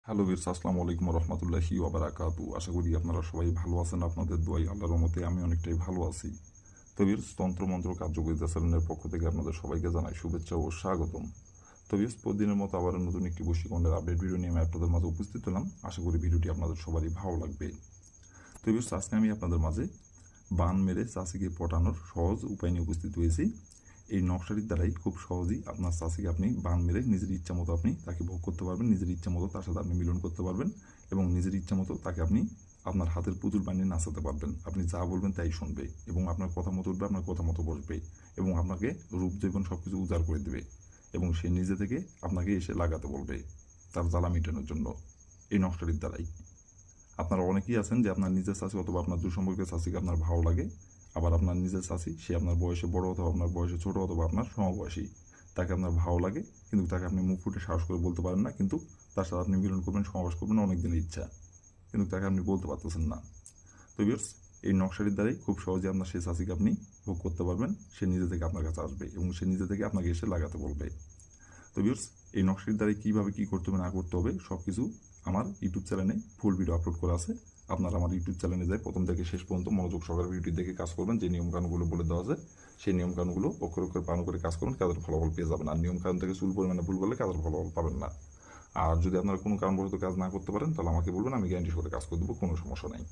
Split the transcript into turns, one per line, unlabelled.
Hello viewers, আসসালামু আলাইকুম রহমতুল্লাহি ওয়াবারাকাতু। আশা করি আপনারা সবাই ভালো আছেন। আপনাদের দোয়াই আল্লাহর রহমতে আমি অনেকটাই ভালো আছি। তো ভিউয়ার্স, তন্ত্রমন্ত্র কার্যকরিতা চ্যানেলের পক্ষ থেকে আপনাদের সবাইকে জানাই শুভেচ্ছা ও স্বাগতম। তো ভিউয়ার্স, প্রতিদিনের মতো আবার নতুন একটি বশীকরণের আপডেট ভিডিও নিয়ে আমি আপনাদের মাঝে উপস্থিত হলাম। আশা করি ভিডিওটি আপনাদের সবারই ভালো লাগবে। তো ভিউয়ার্স, আজকে আমি আপনাদের মাঝে বান মেরে চাষিকে পটানোর সহজ উপায় নিয়ে উপস্থিত হয়েছি। এই নকশাটির দ্বারাই খুব সহজেই আপনার চাষিকে আপনি বান মেরে নিজের ইচ্ছা মতো আপনি তাকে ভোগ করতে পারবেন, নিজের ইচ্ছা মতো তার সাথে আপনি মিলন করতে পারবেন এবং নিজের ইচ্ছা মতো তাকে আপনি আপনার হাতের পুতুল বানিয়ে নাচাতে পারবেন। আপনি যা বলবেন তাই শুনবে এবং আপনার কথা মতো উঠবে, আপনার কথা মতো বসবে এবং আপনাকে রূপ যৌবন সব কিছু উজাড় করে দেবে এবং সে নিজে থেকে আপনাকে এসে লাগাতে বলবে তার জ্বালা মেটানোর জন্য এই নকশাটির দ্বারাই। আপনারা অনেকেই আছেন যে আপনার নিজের চাষি অথবা আপনার দূর সম্পর্কের চাষিকে আপনার ভালো লাগে, আবার আপনার নিজের চাষি সে আপনার বয়সে বড় অথবা আপনার বয়সে ছোট অথবা আপনার সমবয়সী, তাকে আপনার ভালো লাগে কিন্তু তাকে আপনি মুখ ফুটে সাহস করে বলতে পারেন না, কিন্তু তার সাথে আপনি মিলন করবেন, সমাবেশ করবেন অনেক দিনের ইচ্ছা, কিন্তু তাকে আপনি বলতে পারতেছেন না। তো ভিউয়ার্স, এই নকশাটির দ্বারাই খুব সহজে আপনার সেই চাষিকে আপনি ভোগ করতে পারবেন। সে নিজে থেকে আপনার কাছে আসবে এবং সে নিজে থেকে আপনাকে এসে লাগাতে বলবে। তো ভিউয়ার্স, এই নকশাটির দ্বারা কীভাবে কী করতে হবে না করতে হবে সব কিছু আমার ইউটিউব চ্যানেলে ফুল ভিডিও আপলোড করা আছে। আপনারা আমার ইউটিউব চ্যানেলে যাই প্রথম থেকে শেষ পর্যন্ত মনোযোগ সহকারে ভিডিওটি দেখে কাজ করবেন। যে নিয়মকানুনগুলো বলে দেওয়া আছে সেই নিয়মকানুনগুলো অক্ষরে অক্ষরে পালন করে কাজ করবেন, কাজের ফলাফল পেয়ে যাবেন। আর নিয়মকানুন থেকে চুল পরিমাণে ভুল করলে কাজের ফলাফল পাবেন না। আর যদি আপনারা কোনো কারণবশত কাজ না করতে পারেন তাহলে আমাকে বলবেন, আমি গ্যারান্টি করে কাজ করে দেবো, কোনো সমস্যা নাই।